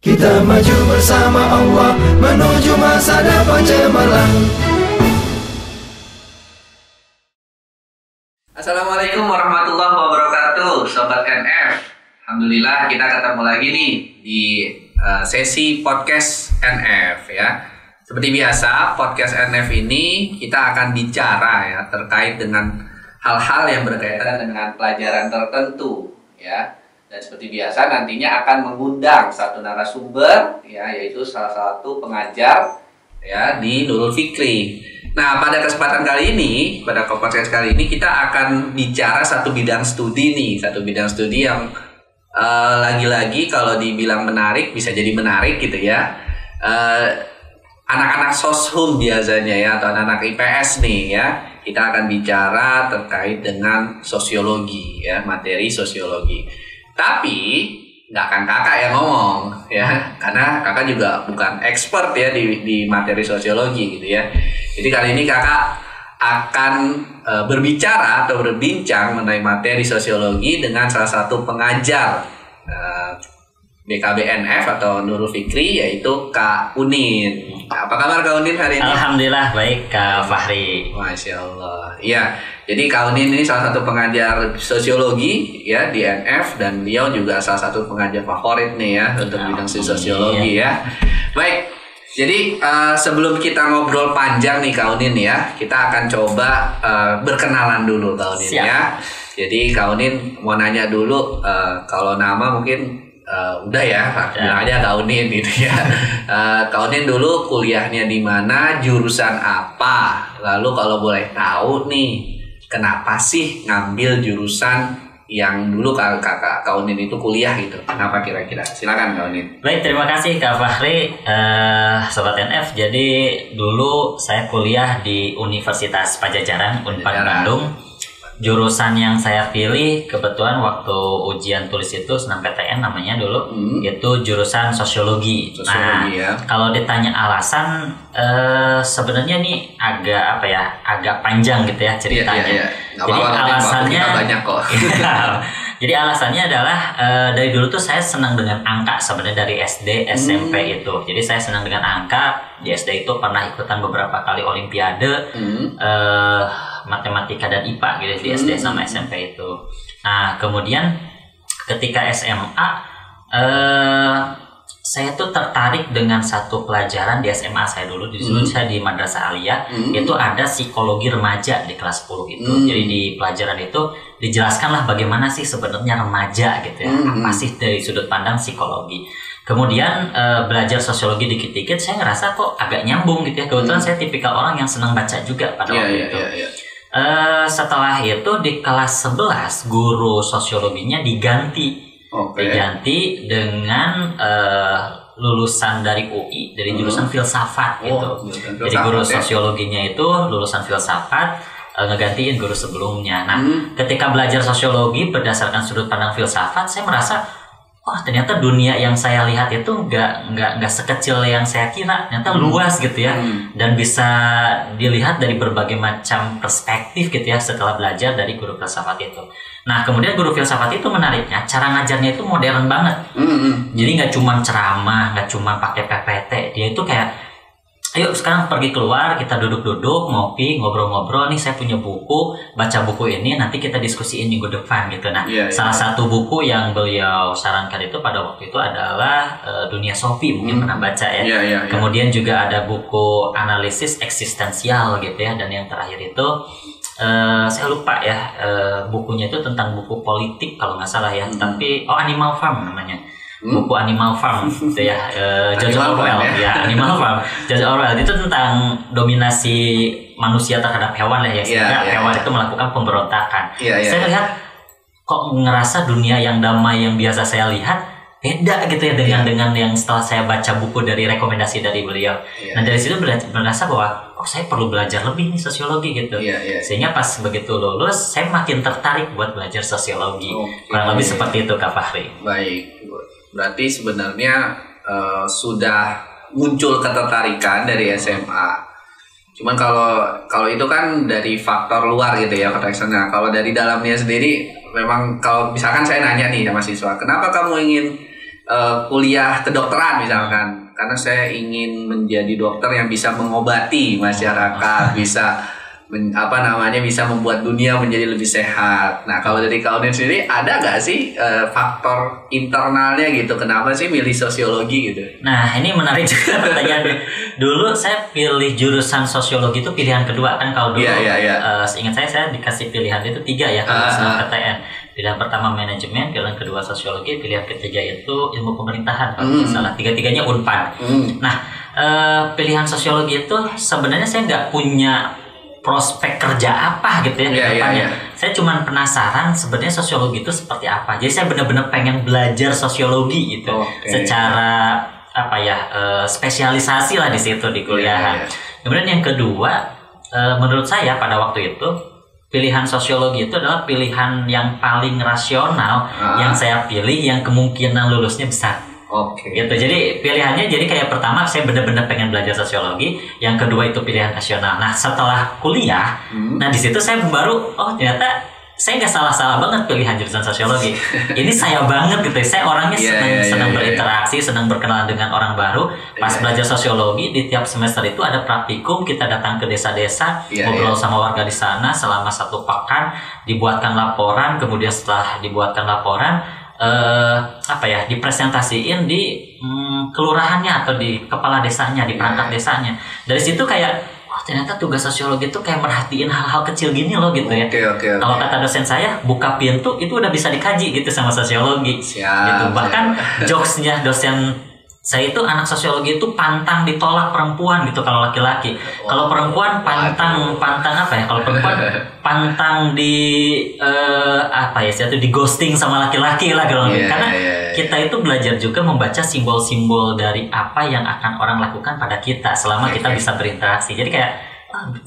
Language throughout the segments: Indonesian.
Kita maju bersama Allah menuju masa depan cemerlang. Assalamualaikum warahmatullahi wabarakatuh, Sobat NF. Alhamdulillah kita ketemu lagi nih di sesi podcast NF ya. Seperti biasa, podcast NF ini kita akan bicara ya terkait dengan hal-hal yang berkaitan dengan pelajaran tertentu ya. Dan seperti biasa nantinya akan mengundang satu narasumber ya, yaitu salah satu pengajar ya di Nurul Fikri. Nah, pada kesempatan kali ini, pada podcast kali ini kita akan bicara satu bidang studi nih, satu bidang studi yang lagi-lagi kalau dibilang menarik bisa jadi menarik gitu ya. Anak-anak soshum biasanya ya, atau anak-anak IPS nih ya, kita akan bicara terkait dengan sosiologi ya, materi sosiologi. Tapi nggak akan kakak yang ngomong ya, karena kakak juga bukan expert ya di materi sosiologi gitu ya. Jadi kali ini kakak akan berbicara atau berbincang mengenai materi sosiologi dengan salah satu pengajar BKBNF atau Nurul Fikri, yaitu Kak Unin. Apa kabar Kak Unin hari ini? Alhamdulillah baik Kak Fahri. Masya Allah. Iya, jadi Kak Unin ini salah satu pengajar sosiologi ya di NF, dan beliau juga salah satu pengajar favorit nih ya untuk bidang sosiologi ya. Baik, jadi sebelum kita ngobrol panjang nih Kak Unin ya, kita akan coba berkenalan dulu Kak Unin ya. Jadi Kak Unin mau nanya dulu, kalau nama mungkin udah ya, bilang aja Kak Unin gitu ya. Kak Unin dulu kuliahnya di mana, jurusan apa? Lalu kalau boleh tahu nih, kenapa sih ngambil jurusan yang dulu Kak Unin itu kuliah gitu? Kenapa kira-kira? Silakan Kak Unin. Baik, terima kasih Kak Fahri, Sobat NF. Jadi dulu saya kuliah di Universitas Padjadjaran, Unpad Bandung. Jurusan yang saya pilih kebetulan waktu ujian tulis itu SNMPTN namanya dulu, itu jurusan sosiologi. Ya. Kalau ditanya alasan, sebenarnya nih agak panjang gitu ya ceritanya. Iya. Jadi alasannya banyak kok. Jadi alasannya adalah dari dulu tuh saya senang dengan angka sebenarnya dari SD, SMP itu. Jadi saya senang dengan angka. Di SD itu pernah ikutan beberapa kali olimpiade matematika dan IPA gitu di SD sama SMP itu. Nah, kemudian ketika SMA saya tuh tertarik dengan satu pelajaran di SMA saya dulu. Dulu saya di Madrasah Aliyah, itu ada psikologi remaja di kelas 10 itu. Jadi di pelajaran itu dijelaskanlah bagaimana sih sebenarnya remaja gitu ya. Apa sih dari sudut pandang psikologi. Kemudian belajar sosiologi dikit-dikit, saya ngerasa kok agak nyambung gitu ya. Kebetulan saya tipikal orang yang senang baca juga pada waktu itu. Setelah itu di kelas 11 guru sosiologinya diganti. Diganti dengan lulusan dari UI, dari jurusan filsafat gitu. Jadi guru sosiologinya itu lulusan filsafat, ngegantiin guru sebelumnya. Nah, ketika belajar sosiologi berdasarkan sudut pandang filsafat, saya merasa ternyata dunia yang saya lihat itu nggak sekecil yang saya kira, ternyata luas gitu ya, dan bisa dilihat dari berbagai macam perspektif gitu ya setelah belajar dari guru filsafat itu. Nah, kemudian guru filsafat itu menariknya cara ngajarnya itu modern banget. Jadi nggak cuma ceramah, nggak cuma pakai PPT, dia itu kayak ayo sekarang pergi keluar, kita duduk-duduk, ngopi, ngobrol-ngobrol. Nih saya punya buku, baca buku ini, nanti kita diskusiin minggu depan gitu. Nah, salah satu buku yang beliau sarankan itu pada waktu itu adalah Dunia Sofi, mungkin pernah baca ya. Kemudian juga ada buku analisis eksistensial gitu ya. Dan yang terakhir itu saya lupa ya, bukunya itu tentang buku politik kalau nggak salah ya. Tapi Animal Farm namanya. Buku Animal Farm gitu ya, George Orwell ya, Animal Farm. George Orwell itu tentang dominasi manusia terhadap hewan lah ya, sehingga hewan itu melakukan pemberontakan. Saya lihat kok ngerasa dunia yang damai yang biasa saya lihat beda gitu ya dengan yang setelah saya baca buku dari rekomendasi dari beliau. Nah, dari situ berasa bahwa saya perlu belajar lebih nih sosiologi gitu. Sehingga pas begitu lulus saya makin tertarik buat belajar sosiologi. Kurang lebih seperti itu Kak Fahri. Baik. Berarti sebenarnya sudah muncul ketertarikan dari SMA. Cuman kalau itu kan dari faktor luar gitu ya, konteksnya. Kalau dari dalamnya sendiri, memang kalau misalkan saya nanya nih sama siswa, kenapa kamu ingin kuliah kedokteran misalkan, karena saya ingin menjadi dokter yang bisa mengobati masyarakat, bisa bisa membuat dunia menjadi lebih sehat. Nah, kalau dari Kak Onin sendiri ada nggak sih faktor internalnya gitu? Kenapa sih milih sosiologi gitu? Nah, ini menarik juga pertanyaan. Dulu saya pilih jurusan sosiologi itu pilihan kedua kan, kalau dulu seingat saya dikasih pilihan itu 3 ya kalau sama PTN. Pilihan pertama manajemen, pilihan kedua sosiologi, pilihan ketiga itu ilmu pemerintahan kalau tidak salah. Tiga-tiganya Unpad. Nah, pilihan sosiologi itu sebenarnya saya nggak punya prospek kerja apa gitu ya ke depannya. Saya cuma penasaran sebenarnya sosiologi itu seperti apa. Jadi saya benar-benar pengen belajar sosiologi gitu. Secara spesialisasi lah di situ di kuliahan. Kemudian yang kedua, menurut saya pada waktu itu pilihan sosiologi itu adalah pilihan yang paling rasional yang saya pilih, yang kemungkinan lulusnya besar. Gitu. Jadi pilihannya kayak pertama saya benar-benar pengen belajar sosiologi, yang kedua itu pilihan rasional. Nah, setelah kuliah, nah di situ saya baru ternyata saya nggak salah-salah banget pilihan jurusan sosiologi. Ini saya banget gitu. Saya orangnya senang berinteraksi, senang berkenalan dengan orang baru. Pas belajar sosiologi di tiap semester itu ada praktikum, kita datang ke desa-desa, ngobrol sama warga di sana selama 1 pekan, dibuatkan laporan, kemudian setelah dibuatkan laporan dipresentasiin di kelurahannya atau di kepala desanya, di perangkat desanya. Dari situ kayak ternyata tugas sosiologi itu kayak merhatiin hal-hal kecil gini loh gitu ya. Kalau kata dosen saya, buka pintu itu udah bisa dikaji gitu sama sosiologi. Gitu. Bahkan jokesnya dosen saya itu, anak sosiologi itu pantang ditolak perempuan gitu kalau laki-laki. Kalau perempuan pantang kalau perempuan pantang di ghosting sama laki-laki lah kalau karena kita itu belajar juga membaca simbol-simbol dari apa yang akan orang lakukan pada kita selama kita bisa berinteraksi. Jadi kayak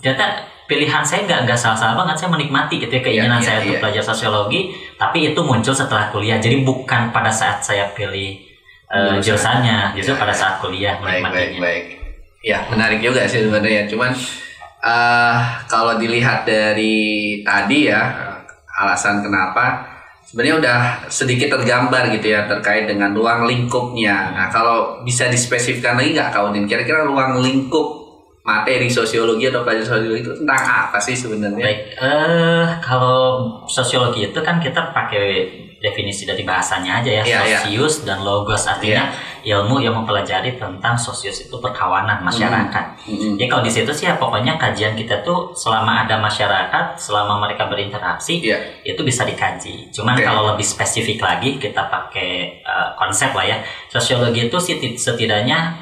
ternyata pilihan saya nggak salah-salah banget. Saya menikmati gitu ya keinginan saya untuk belajar sosiologi, tapi itu muncul setelah kuliah. Jadi bukan pada saat saya pilih jurusannya, justru pada saat kuliah menikmatinya. Baik. Ya, menarik juga sih sebenarnya. Cuman kalau dilihat dari tadi ya, alasan kenapa sebenarnya udah sedikit tergambar gitu ya terkait dengan ruang lingkupnya. Nah, kalau bisa dispesifikkan lagi nggak Kak Onin, kira-kira ruang lingkup materi sosiologi atau pelajaran sosiologi itu tentang apa sih sebenarnya? Baik, kalau sosiologi itu kan kita pakai definisi dari bahasanya aja ya, sosius dan logos, artinya ilmu yang mempelajari tentang sosius itu perkawanan masyarakat. Jadi kalau di situ sih ya pokoknya kajian kita tuh selama ada masyarakat, selama mereka berinteraksi itu bisa dikaji. Cuman kalau lebih spesifik lagi kita pakai konsep lah ya. Sosiologi itu setidaknya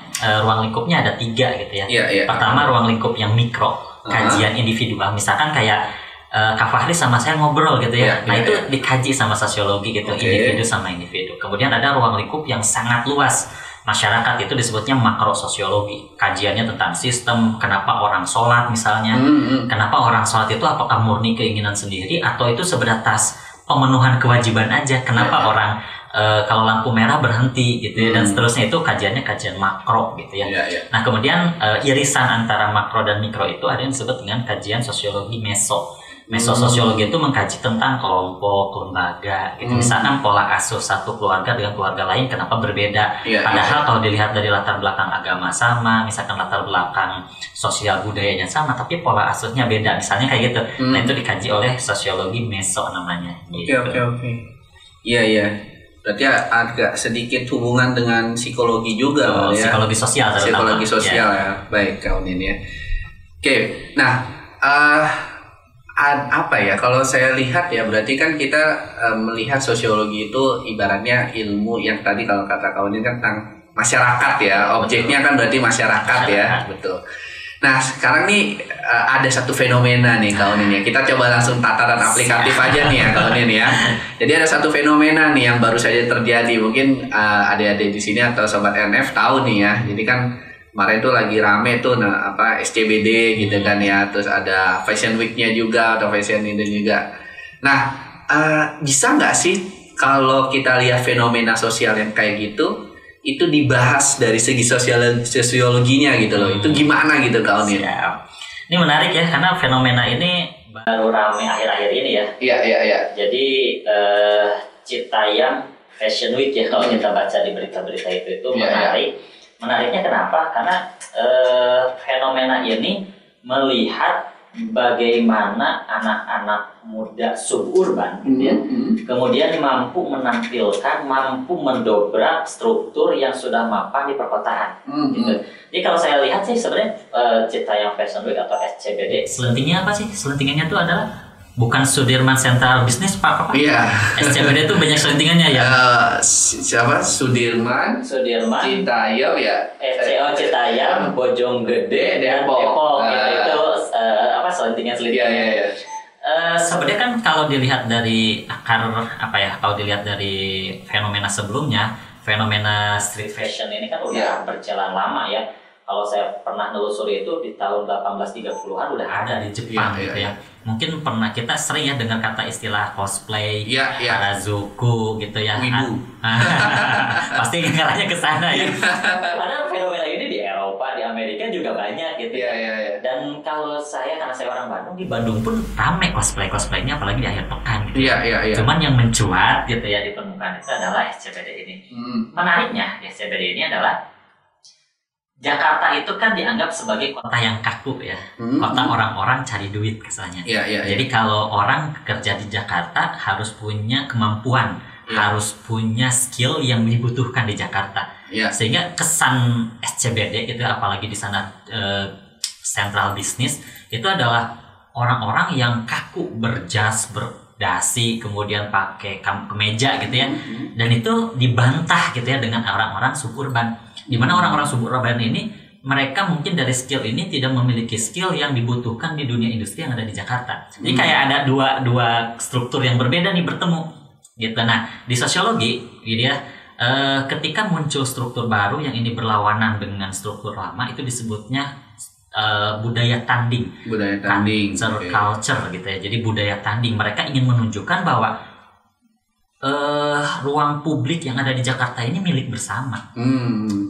ruang lingkupnya ada 3 gitu ya. Pertama ruang lingkup yang mikro, kajian individual, misalkan kayak Kak Fahri sama saya ngobrol gitu ya. Itu dikaji sama sosiologi gitu, individu sama individu. Kemudian ada ruang lingkup yang sangat luas, masyarakat, itu disebutnya makro sosiologi. Kajiannya tentang sistem, kenapa orang sholat misalnya, kenapa orang sholat itu apakah murni keinginan sendiri atau itu sebatas pemenuhan kewajiban aja, kenapa orang kalau lampu merah berhenti gitu ya, dan seterusnya. Itu kajiannya kajian makro gitu ya. Nah kemudian irisan antara makro dan mikro itu ada yang disebut dengan kajian sosiologi meso. Mesososiologi itu mengkaji tentang kelompok, lembaga gitu. Misalkan pola asuh satu keluarga dengan keluarga lain kenapa berbeda. Padahal kalau dilihat dari latar belakang agama sama, misalkan latar belakang sosial budayanya sama, tapi pola asuhnya beda, misalnya kayak gitu. Nah itu dikaji oleh sosiologi meso namanya gitu. Oke. Iya. Berarti agak sedikit hubungan dengan psikologi juga, psikologi sosial terutama. Psikologi sosial ya. Baik, Kak Onin ya. Oke. Nah, kalau saya lihat ya, berarti kan kita melihat sosiologi itu ibaratnya ilmu yang tadi kalau kata Kak Onin kan tentang masyarakat ya, objeknya kan berarti masyarakat ya, betul. Nah sekarang nih ada satu fenomena nih Kak Onin ya, kita coba langsung tataran aplikatif aja nih ya Kak Onin ya. Jadi ada satu fenomena nih yang baru saja terjadi, mungkin adik-adik di sini atau sobat NF tahu nih ya. Jadi kan kemarin tuh lagi rame tuh SCBD gitu kan ya, terus ada Fashion Week-nya juga atau Fashion ini juga. Nah bisa nggak sih kalau kita lihat fenomena sosial yang kayak gitu itu dibahas dari segi sosiologinya gitu loh, itu gimana gitu Kak Onin? Ini menarik ya, karena fenomena ini baru rame akhir-akhir ini ya. Iya. Jadi Citayam Fashion Week ya kalau kita baca di berita-berita itu menarik. Menariknya kenapa? Karena fenomena ini melihat bagaimana anak-anak muda suburban gitu ya, kemudian mampu menampilkan, mampu mendobrak struktur yang sudah mapan di perkotaan gitu. Jadi kalau saya lihat sih sebenarnya Citayam Fashion Week atau SCBD selentingnya apa sih? Selentingannya itu adalah bukan Sudirman Central Business Park apa? Iya. SCBD itu banyak selentingannya ya. Siapa? Sudirman, Citayam ya. Citayam, Bojonggede, dan Depok. Itu apa selentingan-selentingan. Iya. Sebenarnya kan kalau dilihat dari akar apa ya? Kalau dilihat dari fenomena sebelumnya, fenomena street fashion ini kan udah berjalan lama ya. Kalau saya pernah nelusuri itu di tahun 1830-an udah ada di Jepang gitu ya. Mungkin pernah kita sering ya dengar kata istilah cosplay, harajuku gitu ya. Wibu. Pasti ngarahnya ke sana ya. Karena fenomena ini di Eropa, di Amerika juga banyak gitu. Iya. Dan kalau karena saya orang Bandung, di Bandung pun ramai cosplaynya apalagi di akhir pekan gitu. Iya. Cuman yang mencuat gitu ya di permukaan itu adalah SCBD ini. Menariknya di SCBD ini adalah Jakarta itu kan dianggap sebagai kota yang kaku ya, kota orang-orang cari duit kesannya. Jadi kalau orang kerja di Jakarta harus punya kemampuan, harus punya skill yang dibutuhkan di Jakarta. Sehingga kesan SCBD itu apalagi di sana Central Business itu adalah orang-orang yang kaku, berjas, berdasi, kemudian pakai kemeja gitu ya, dan itu dibantah gitu ya dengan orang-orang suburban. Di mana orang-orang suburban ini mereka mungkin dari skill ini tidak memiliki skill yang dibutuhkan di dunia industri yang ada di Jakarta. Jadi kayak ada dua struktur yang berbeda nih bertemu gitu. Nah di sosiologi gitu ya, ketika muncul struktur baru yang ini berlawanan dengan struktur lama itu disebutnya budaya tanding, culture gitu ya. Jadi budaya tanding, mereka ingin menunjukkan bahwa ruang publik yang ada di Jakarta ini milik bersama.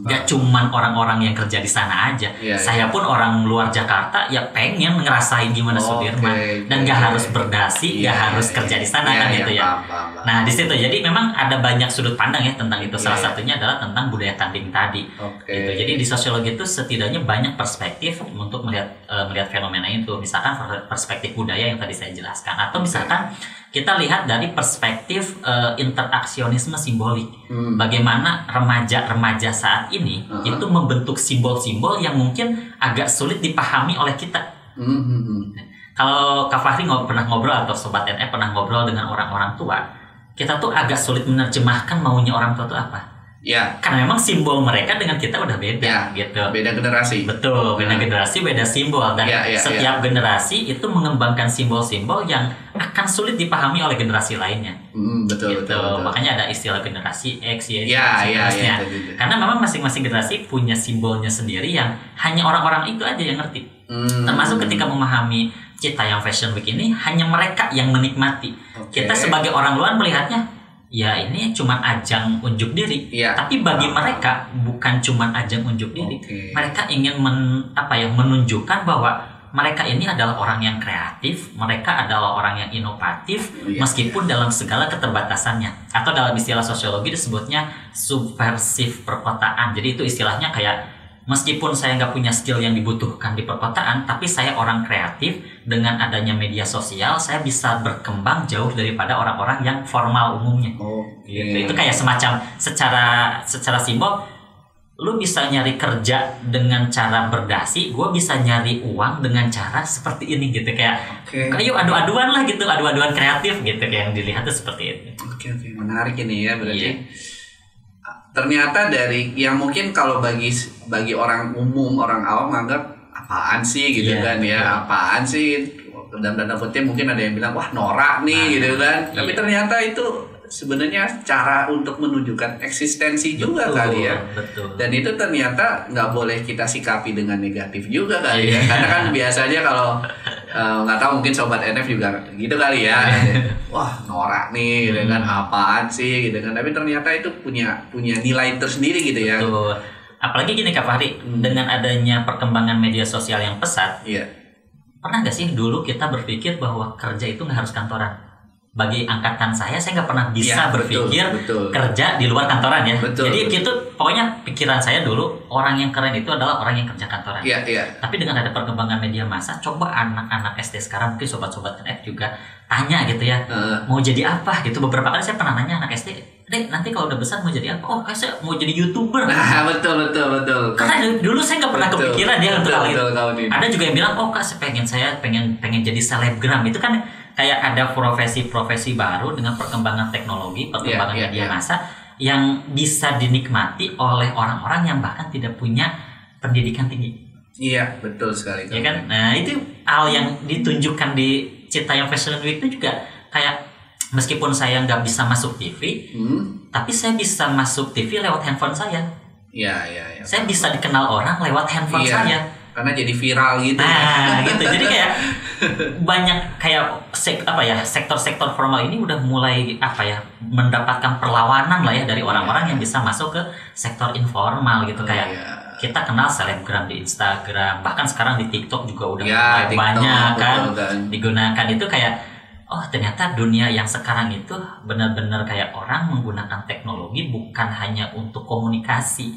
Gak cuman orang-orang yang kerja di sana aja. Saya pun orang luar Jakarta ya pengen ngerasain gimana Sudirman, dan gak harus berdasi, gak harus kerja di sana kan gitu ya. Nah di situ jadi memang ada banyak sudut pandang ya tentang itu. Salah satunya adalah tentang budaya tanding tadi. Gitu. Jadi di sosiologi itu setidaknya banyak perspektif untuk melihat fenomena itu. Misalkan perspektif budaya yang tadi saya jelaskan, atau misalkan kita lihat dari perspektif interaksionisme simbolik. Bagaimana remaja saat ini itu membentuk simbol-simbol yang mungkin agak sulit dipahami oleh kita. Kalau Kak Fahri pernah ngobrol atau Sobat NF pernah ngobrol dengan orang-orang tua, kita tuh agak sulit menerjemahkan maunya orang tua itu apa. Karena memang simbol mereka dengan kita udah beda gitu. Beda generasi. Betul, beda generasi, beda simbol, dan setiap generasi itu mengembangkan simbol-simbol yang akan sulit dipahami oleh generasi lainnya. Betul. Makanya ada istilah generasi X, Y, seterusnya. Karena memang masing-masing generasi punya simbolnya sendiri yang hanya orang-orang itu aja yang ngerti. Termasuk ketika memahami Citayam Fashion Week ini, hanya mereka yang menikmati. Kita sebagai orang luar melihatnya, ya ini cuma ajang unjuk diri, tapi bagi mereka bukan cuma ajang unjuk diri. Mereka ingin menunjukkan bahwa mereka ini adalah orang yang kreatif, mereka adalah orang yang inovatif, meskipun dalam segala keterbatasannya. Atau dalam istilah sosiologi disebutnya subversif perkotaan. Jadi itu istilahnya kayak, meskipun saya nggak punya skill yang dibutuhkan di perkotaan, tapi saya orang kreatif. Dengan adanya media sosial, saya bisa berkembang jauh daripada orang-orang yang formal umumnya. Gitu. Itu kayak semacam secara simbol, lu bisa nyari kerja dengan cara berdasi, gue bisa nyari uang dengan cara seperti ini gitu. Kayak ayo adu-aduan lah gitu, adu-aduan kreatif gitu, kayak yang dilihat tuh seperti itu. Oke, menarik ini ya berarti. Ternyata dari yang mungkin kalau bagi orang umum, orang awam menganggap apaan sih gitu kan ya, apaan sih, dalam tanda kutip mungkin ada yang bilang wah norak nih gitu kan. Tapi ternyata itu sebenarnya cara untuk menunjukkan eksistensi juga kali ya. Dan itu ternyata nggak boleh kita sikapi dengan negatif juga kali ya. Karena kan biasanya kalau nggak tahu, mungkin Sobat NF juga gitu kali ya. Wah norak nih gitu kan, apaan sih gitu kan. Tapi ternyata itu punya nilai tersendiri gitu ya. Apalagi gini Kak Fahri, dengan adanya perkembangan media sosial yang pesat, pernah nggak sih dulu kita berpikir bahwa kerja itu nggak harus kantoran? bagi angkatan saya nggak pernah bisa Ya, berpikir betul. kerja di luar kantoran ya. Betul, Jadi betul. gitu, pokoknya pikiran saya dulu orang yang keren itu adalah orang yang kerja kantoran. Iya, iya. Tapi dengan ada perkembangan media massa, coba anak-anak SD sekarang, mungkin sobat-sobat NF juga tanya gitu ya, mau jadi apa gitu. Beberapa kali saya pernah nanya anak SD, Dek, nanti kalau udah besar mau jadi apa? Oh, kayak saya mau jadi YouTuber. Nah, betul. Karena dulu saya nggak pernah Betul, kepikiran dia untuk hal itu. betul, kau ini. Ada juga yang bilang, oh kak, saya pengen jadi selebgram. Itu kan kayak ada profesi-profesi baru dengan perkembangan teknologi, perkembangan Iya, media iya. massa yang bisa dinikmati oleh orang-orang yang bahkan tidak punya pendidikan tinggi. Iya, betul sekali. Ya kan? Nah, itu hal yang ditunjukkan di Citayam Fashion Week itu juga kayak meskipun saya nggak bisa masuk TV, tapi saya bisa masuk TV lewat handphone saya. Iya. Saya bisa dikenal orang lewat handphone Iya, saya. karena jadi viral gitu. Nah, gitu. Jadi kayak banyak kayak sektor-sektor formal ini udah mulai mendapatkan perlawanan lah ya dari orang-orang yang bisa masuk ke sektor informal gitu. Kayak kita kenal selebgram di Instagram, bahkan sekarang di TikTok juga udah mulai TikTok, banyak kan betul. digunakan. Itu kayak oh ternyata dunia yang sekarang itu benar-benar kayak orang menggunakan teknologi bukan hanya untuk komunikasi,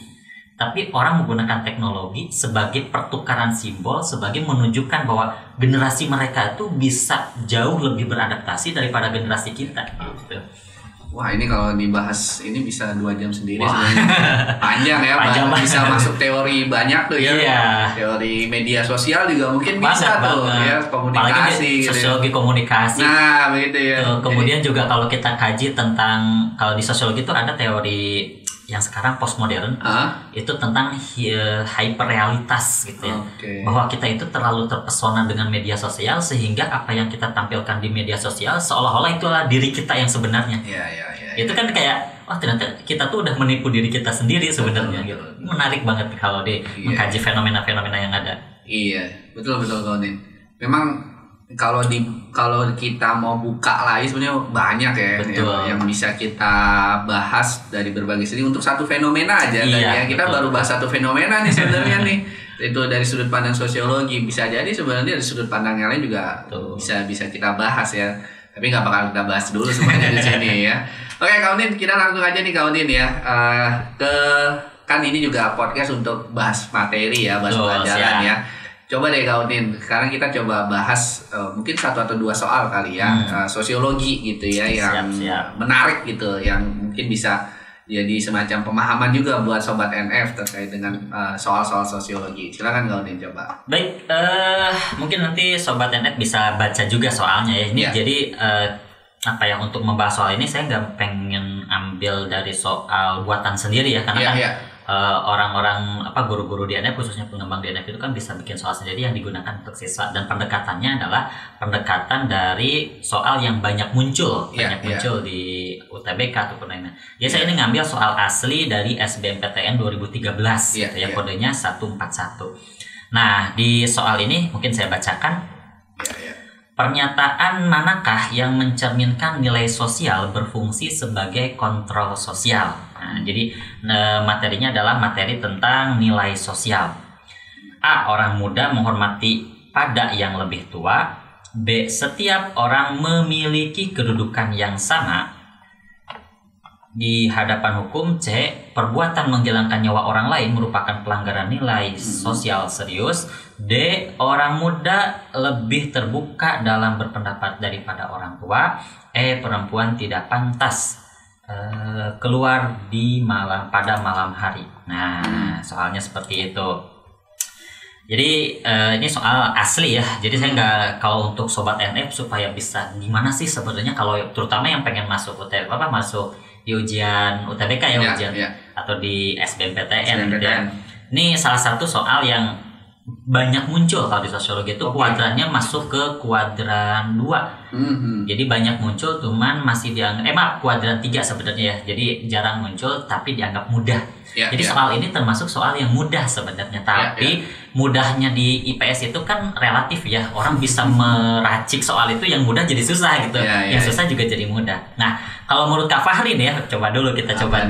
tapi orang menggunakan teknologi sebagai pertukaran simbol, sebagai menunjukkan bahwa generasi mereka itu bisa jauh lebih beradaptasi daripada generasi kita. Gitu. Wah, ini kalau dibahas ini bisa 2 jam sendiri Wah. sebenarnya. Panjang ya, Panjang bisa banget. masuk teori banyak tuh ya. Iya. Teori media sosial juga mungkin bisa tuh ya, Apalagi komunikasi di gitu. sosiologi komunikasi. Nah, begitu ya. Kemudian juga kalau kita kaji tentang, kalau di sosiologi itu ada teori yang sekarang postmodern, itu tentang hyperrealitas gitu ya. Bahwa kita itu terlalu terpesona dengan media sosial sehingga apa yang kita tampilkan di media sosial seolah-olah itulah diri kita yang sebenarnya. Iya. Itu kan kayak ternyata kita tuh udah menipu diri kita sendiri sebenarnya gitu. Menarik banget kalau mengkaji fenomena-fenomena yang ada. Iya, betul kau nih. Memang kalau kita mau buka lagi sebenarnya banyak ya yang bisa kita bahas dari berbagai segi untuk satu fenomena aja. Iya, Kita betul. baru bahas satu fenomena nih sebenarnya nih. Itu dari sudut pandang sosiologi, bisa jadi sebenarnya dari sudut pandang yang lain juga bisa kita bahas ya. Tapi nggak bakal kita bahas dulu semuanya di sini ya. Oke, Kaunin, kita langsung aja nih Kaunin ya. Kan ini juga podcast untuk bahas materi ya, bahas pelajaran ya. Coba deh Kaunin, sekarang kita coba bahas mungkin 1 atau 2 soal kali ya, sosiologi gitu ya, yang menarik gitu, yang mungkin bisa jadi semacam pemahaman juga buat Sobat NF terkait dengan soal-soal sosiologi. Silakan Kaunin coba. Baik, mungkin nanti Sobat NF bisa baca juga soalnya ya. Ini jadi untuk membahas soal ini saya nggak pengen ambil dari soal buatan sendiri ya, karena orang-orang guru-guru di NF khususnya pengembang di NF itu kan bisa bikin soal sendiri yang digunakan untuk siswa, dan pendekatannya adalah pendekatan dari soal yang banyak muncul di UTBK ataupun lainnya. Jadi saya ini ngambil soal asli dari SBMPTN 2013 kodenya 141. Nah, di soal ini mungkin saya bacakan. Pernyataan manakah yang mencerminkan nilai sosial berfungsi sebagai kontrol sosial? Nah, jadi materinya adalah materi tentang nilai sosial. A. Orang muda menghormati pada yang lebih tua. B. Setiap orang memiliki kedudukan yang sama di hadapan hukum. C. Perbuatan menghilangkan nyawa orang lain merupakan pelanggaran nilai sosial serius. D. Orang muda lebih terbuka dalam berpendapat daripada orang tua. E. Perempuan tidak pantas keluar pada malam hari. Nah, soalnya seperti itu. Jadi ini soal asli ya. Jadi saya nggak, kalau untuk Sobat NF supaya bisa gimana sih sebenarnya kalau terutama yang pengen masuk masuk di ujian UTBK atau di SBMPTN gitu ya. Ini salah satu soal yang banyak muncul kalau di sosiologi itu. Kuadrannya masuk ke kuadran 2. Jadi banyak muncul cuman masih dianggap kuadran 3 sebenarnya ya. Jadi jarang muncul tapi dianggap mudah. Jadi soal ini termasuk soal yang mudah sebenarnya, tapi mudahnya di IPS itu kan relatif ya. Orang bisa meracik soal itu yang mudah jadi susah gitu. Yang susah juga jadi mudah. Nah, kalau menurut Kak Fahri nih ya, coba dulu kita coba.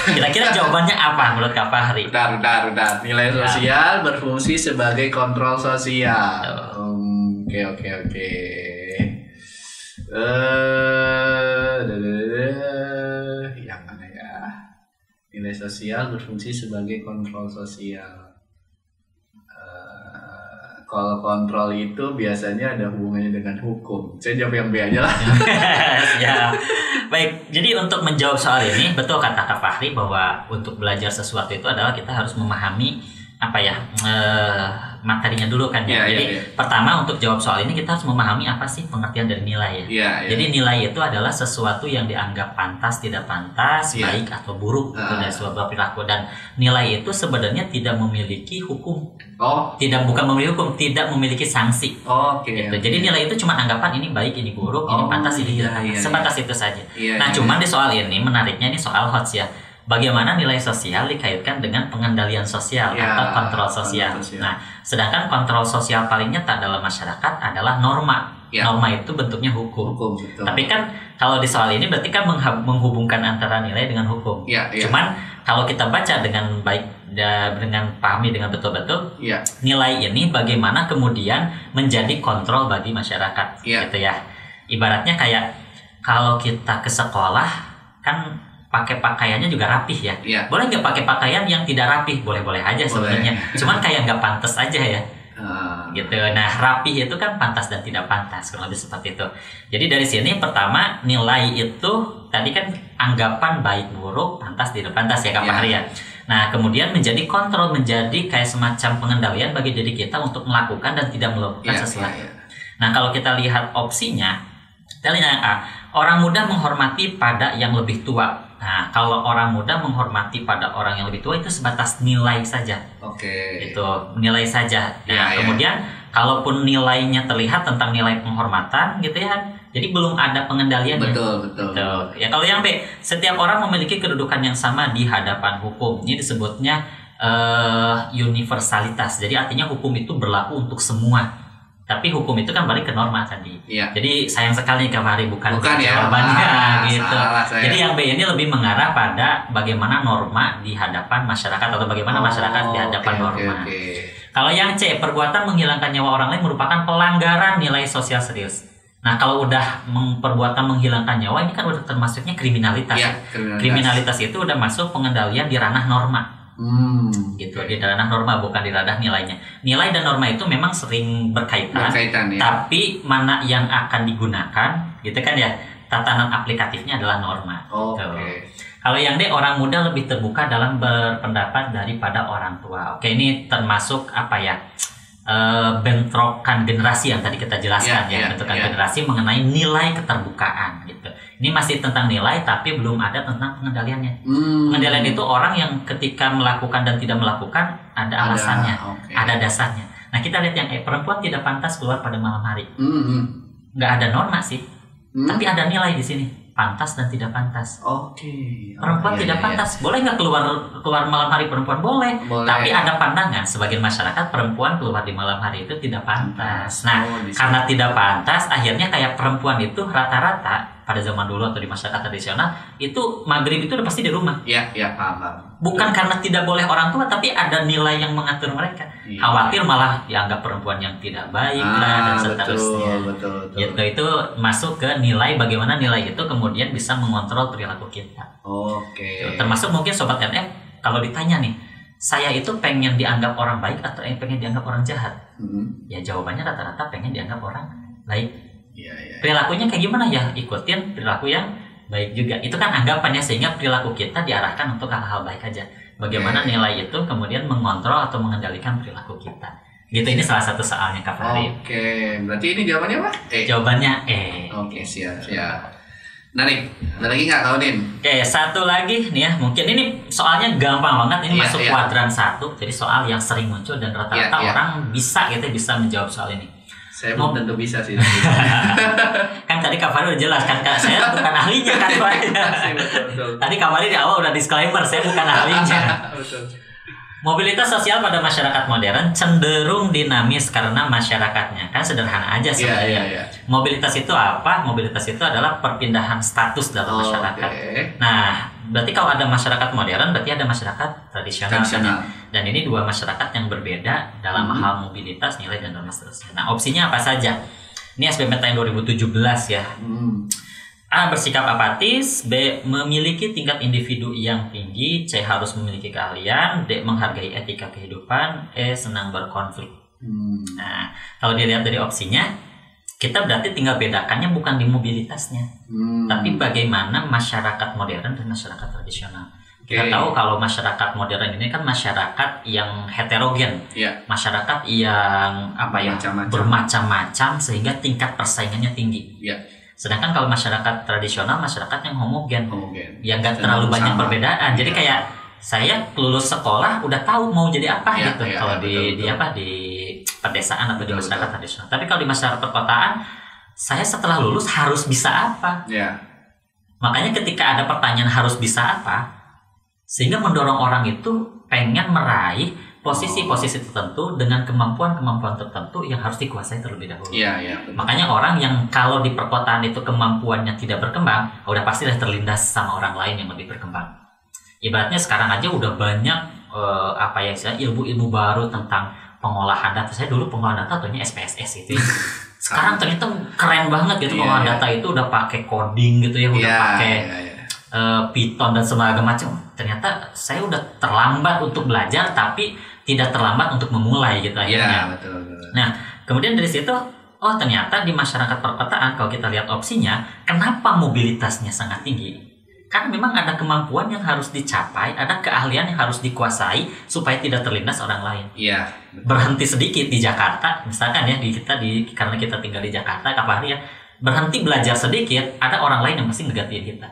Kira-kira jawabannya apa menurut Kak Fahri? Bentar. Nilai sosial berfungsi sebagai kontrol sosial. Oke. Yang mana ya? Nilai sosial berfungsi sebagai kontrol sosial. Kalau kontrol itu biasanya ada hubungannya dengan hukum. Saya jawab yang B aja lah. Ya, baik. Jadi untuk menjawab soal ini, betul kata Kak Fahri bahwa untuk belajar sesuatu itu adalah kita harus memahami materinya dulu kan ya. Jadi pertama untuk jawab soal ini kita harus memahami apa sih pengertian dari nilai ya. Jadi nilai itu adalah sesuatu yang dianggap pantas, tidak pantas, baik atau buruk itu dari sebuah perilaku, dan nilai itu sebenarnya tidak memiliki hukum. Bukan memiliki hukum, tidak memiliki sanksi. Gitu. Jadi nilai itu cuma anggapan ini baik, ini buruk, ini pantas, ini tidak pantas. Sebatas itu saja. Cuman di soal ini menariknya ini soal HOTS ya. Bagaimana nilai sosial dikaitkan dengan pengendalian sosial atau kontrol sosial. Nah, sedangkan kontrol sosial paling nyata dalam masyarakat adalah norma. Norma itu bentuknya hukum. Tapi kan kalau di soal ini berarti kan menghubungkan antara nilai dengan hukum. Cuman kalau kita baca dengan baik, dengan pahami dengan betul-betul, nilai ini bagaimana kemudian menjadi kontrol bagi masyarakat, gitu ya. Ibaratnya kayak kalau kita ke sekolah kan pakai pakaiannya juga rapih ya. Boleh nggak pakai pakaian yang tidak rapih? Boleh-boleh aja sebenarnya. Cuman kayak nggak pantas aja ya. Gitu. Nah, rapih itu kan pantas dan tidak pantas, kurang lebih seperti itu. Jadi dari sini pertama nilai itu tadi kan anggapan baik buruk, pantas tidak pantas ya Kak Fahri ya. Nah, kemudian menjadi kontrol, menjadi kayak semacam pengendalian bagi diri kita untuk melakukan dan tidak melakukan sesuatu. Nah, kalau kita lihat opsinya, kita lihat orang muda menghormati pada yang lebih tua. Nah, kalau orang muda menghormati pada orang yang lebih tua itu sebatas nilai saja. Itu nilai saja. Nah, kemudian kalaupun nilainya terlihat tentang nilai penghormatan gitu ya, jadi belum ada pengendaliannya. Betul. Ya, kalau yang B, setiap orang memiliki kedudukan yang sama di hadapan hukum. Ini disebutnya universalitas. Jadi artinya hukum itu berlaku untuk semua. Tapi hukum itu kan balik ke norma tadi. Jadi sayang sekali Kak Fahri bukan jawabannya gitu. Jadi yang B ini lebih mengarah pada bagaimana norma di hadapan masyarakat atau bagaimana masyarakat di hadapan norma. Kalau yang C, perbuatan menghilangkan nyawa orang lain merupakan pelanggaran nilai sosial serius. Nah, kalau udah perbuatan menghilangkan nyawa ini kan udah termasuknya kriminalitas. Kriminalitas itu udah masuk pengendalian di ranah norma. Gitu, di ranah norma bukan di ranah nilainya. Nilai dan norma itu memang sering berkaitan tapi mana yang akan digunakan gitu kan ya, tatanan aplikatifnya adalah norma. Kalau yang D, orang muda lebih terbuka dalam berpendapat daripada orang tua. Ini termasuk bentrokan generasi yang tadi kita jelaskan bentrokan generasi mengenai nilai keterbukaan gitu. Ini masih tentang nilai tapi belum ada tentang pengendaliannya. Pengendalian itu orang yang ketika melakukan dan tidak melakukan ada alasannya, ada dasarnya. Nah, kita lihat yang perempuan tidak pantas keluar pada malam hari. Nggak ada norma sih, tapi ada nilai di sini. Pantas dan tidak pantas. Perempuan tidak pantas. Boleh nggak keluar malam hari perempuan? Boleh. Tapi ada pandangan sebagian masyarakat perempuan keluar di malam hari itu tidak pantas. Nah, karena tidak pantas, akhirnya kayak perempuan itu rata-rata pada zaman dulu atau di masyarakat tradisional itu maghrib itu udah pasti di rumah. Paham. Bukan karena tidak boleh orang tua, tapi ada nilai yang mengatur mereka. Khawatir malah dianggap perempuan yang tidak baik dan seterusnya. Betul. Gitu, itu masuk ke nilai, bagaimana nilai itu kemudian bisa mengontrol perilaku kita. Termasuk mungkin Sobat NF kalau ditanya nih, saya itu pengen dianggap orang baik atau pengen dianggap orang jahat? Ya jawabannya rata-rata pengen dianggap orang baik. Perilakunya kayak gimana ya? Ikutin perilaku yang baik juga. Itu kan anggapannya, sehingga perilaku kita diarahkan untuk hal-hal baik aja. Bagaimana nilai itu kemudian mengontrol atau mengendalikan perilaku kita. Gitu, ini salah satu soalnya Kak Fahri. Berarti ini jawabannya apa? Jawabannya siap. Narik. Ada lagi nggak kau Din? Satu lagi nih ya. Mungkin ini soalnya gampang banget. Ini masuk kuadran 1. Jadi soal yang sering muncul dan rata-rata orang bisa menjawab soal ini. Saya belum tentu bisa sih. Kan tadi Kak Fahri udah jelas kan, saya bukan ahlinya kan. Tadi Kak Fahri di awal udah disclaimer, saya bukan ahlinya. Mobilitas sosial pada masyarakat modern cenderung dinamis karena masyarakatnya. Kan sederhana aja sebenarnya. Mobilitas itu apa? Mobilitas itu adalah perpindahan status dalam masyarakat. Nah, berarti kalau ada masyarakat modern, berarti ada masyarakat tradisional. Dan ini dua masyarakat yang berbeda dalam hal mobilitas, nilai, dan norma seterusnya. Nah, opsinya apa saja? Ini SBMPTN 2017 ya. A. Bersikap apatis. B. Memiliki tingkat individu yang tinggi. C. Harus memiliki keahlian. D. Menghargai etika kehidupan. E. Senang berkonflik. Nah, kalau dilihat dari opsinya, kita berarti tinggal bedakannya bukan di mobilitasnya, tapi bagaimana masyarakat modern dan masyarakat tradisional. Kita tahu kalau masyarakat modern ini kan masyarakat yang heterogen, masyarakat yang bermacam-macam sehingga tingkat persaingannya tinggi. Sedangkan kalau masyarakat tradisional, masyarakat yang homogen. Yang nggak terlalu banyak perbedaan. Jadi kayak saya lulus sekolah udah tahu mau jadi apa gitu. Kalau di pedesaan atau di masyarakat tradisional. Tapi kalau di masyarakat perkotaan, saya setelah lulus harus bisa apa? Makanya ketika ada pertanyaan harus bisa apa, sehingga mendorong orang itu pengen meraih posisi-posisi tertentu dengan kemampuan-kemampuan tertentu yang harus dikuasai terlebih dahulu. Makanya orang yang kalau di perkotaan itu kemampuannya tidak berkembang, udah pasti terlindas sama orang lain yang lebih berkembang. Ibaratnya sekarang aja udah banyak ilmu-ilmu baru tentang pengolahan data. Saya dulu pengolahan data tuhnya SPSS itu. Sekarang ternyata keren banget gitu pengolahan data itu udah pakai coding gitu ya, udah pakai Python dan segala macam. Ternyata saya udah terlambat untuk belajar, tapi tidak terlambat untuk memulai gitu akhirnya. Betul. Nah, kemudian dari situ, oh ternyata di masyarakat perkotaan kalau kita lihat opsinya, kenapa mobilitasnya sangat tinggi? Karena memang ada kemampuan yang harus dicapai, ada keahlian yang harus dikuasai supaya tidak terlindas orang lain. Berhenti sedikit di Jakarta, misalkan ya karena kita tinggal di Jakarta, Kapahari ya, berhenti belajar sedikit, ada orang lain yang pasti ngegantiin kita.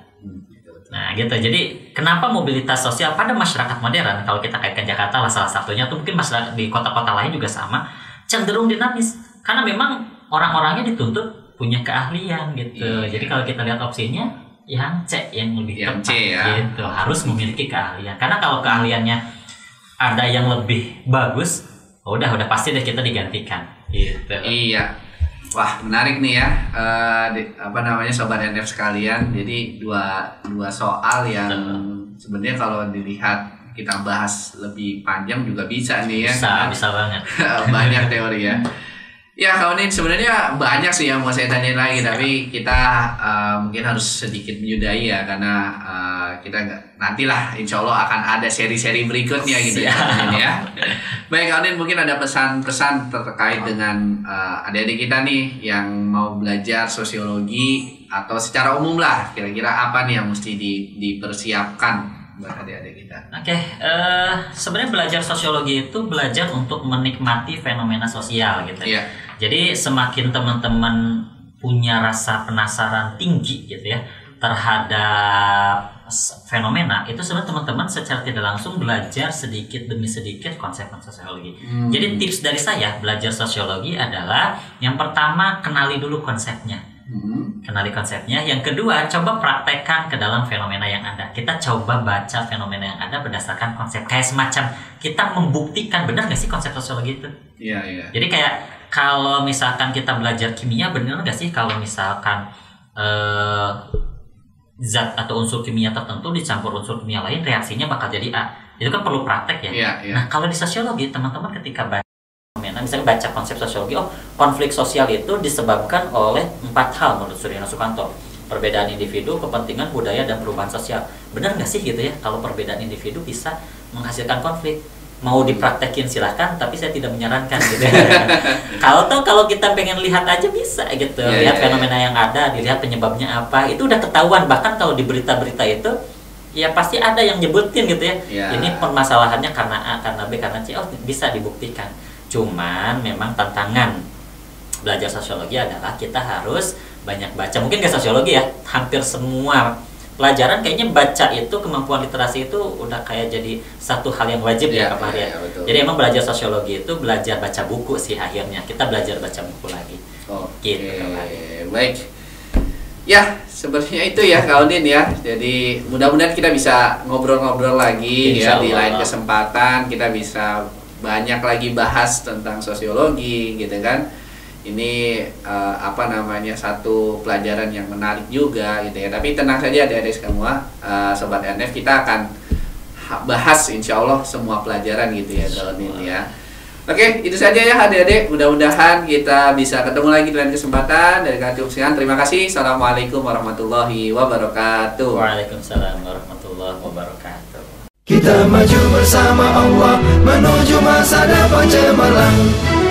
Nah gitu, jadi kenapa mobilitas sosial pada masyarakat modern, kalau kita kaitkan Jakarta lah salah satunya, atau mungkin masyarakat di kota-kota lain juga sama, cenderung dinamis, karena memang orang-orangnya dituntut punya keahlian gitu. Jadi kalau kita lihat opsinya, yang C yang lebih tepat gitu, harus memiliki keahlian. Karena kalau keahliannya ada yang lebih bagus, udah pasti deh kita digantikan gitu. Wah, menarik nih ya, Sobat NF sekalian. Jadi dua soal yang sebenarnya kalau dilihat kita bahas lebih panjang juga bisa nih ya. Bisa banget. Banyak teori ya. Ya, kalau ini sebenarnya banyak sih yang mau saya tanyain lagi, tapi kita mungkin harus sedikit menyudahi ya, karena kita nantilah insya Allah akan ada seri-seri berikutnya gitu ya. Baik, Kaunin, mungkin ada pesan-pesan terkait dengan adik-adik kita nih yang mau belajar sosiologi atau secara umum lah, kira-kira apa nih yang mesti dipersiapkan buat adik-adik kita? Sebenarnya belajar sosiologi itu belajar untuk menikmati fenomena sosial gitu. Jadi semakin teman-teman punya rasa penasaran tinggi gitu ya terhadap fenomena, itu sebenarnya teman-teman secara tidak langsung belajar sedikit demi sedikit konsep-konsep sosiologi. Jadi tips dari saya belajar sosiologi adalah yang pertama, kenali dulu konsepnya. Kenali konsepnya. Yang kedua, coba praktekkan ke dalam fenomena yang ada. Kita coba baca fenomena yang ada berdasarkan konsep. Kayak semacam kita membuktikan benar nggak sih konsep sosiologi itu. Jadi kayak kalau misalkan kita belajar kimia, benar nggak sih kalau misalkan zat atau unsur kimia tertentu dicampur unsur kimia lain, reaksinya bakal jadi A. Itu kan perlu praktek ya. Nah, kalau di sosiologi, teman-teman ketika baca fenomena, misalnya baca konsep sosiologi, konflik sosial itu disebabkan oleh 4 hal menurut Suryono Sukanto. Perbedaan individu, kepentingan, budaya, dan perubahan sosial. Benar nggak sih gitu ya, kalau perbedaan individu bisa menghasilkan konflik? Mau dipraktekin silahkan, tapi saya tidak menyarankan gitu. Kalau kita pengen lihat aja bisa gitu, lihat fenomena yang ada, dilihat penyebabnya apa, itu udah ketahuan. Bahkan kalau di berita-berita itu, ya pasti ada yang nyebutin gitu ya. Ini permasalahannya karena A, karena B, karena C, bisa dibuktikan. Cuman memang tantangan belajar sosiologi adalah kita harus banyak baca. Mungkin ke sosiologi ya, hampir semua pelajaran kayaknya baca itu, kemampuan literasi itu udah kayak jadi satu hal yang wajib ya Pak Fahri. Jadi emang belajar sosiologi itu belajar baca buku sih akhirnya. Kita belajar baca buku lagi. Gitu Pak Fahri. Baik. Ya, sebenarnya itu ya Kaunin ya. Jadi mudah-mudahan kita bisa ngobrol-ngobrol lagi ya di lain kesempatan. Kita bisa banyak lagi bahas tentang sosiologi gitu kan. Ini satu pelajaran yang menarik juga gitu ya. Tapi tenang saja adik-adik semua, Sobat NF, kita akan bahas insya Allah semua pelajaran gitu ya Kaunin ya. Oke, itu saja ya adik-adik. Mudah-mudahan kita bisa ketemu lagi di lain kesempatan. Dari kami ucapkan terima kasih. Assalamualaikum warahmatullahi wabarakatuh. Waalaikumsalam warahmatullahi wabarakatuh. Kita maju bersama Allah menuju masa depan cemerlang.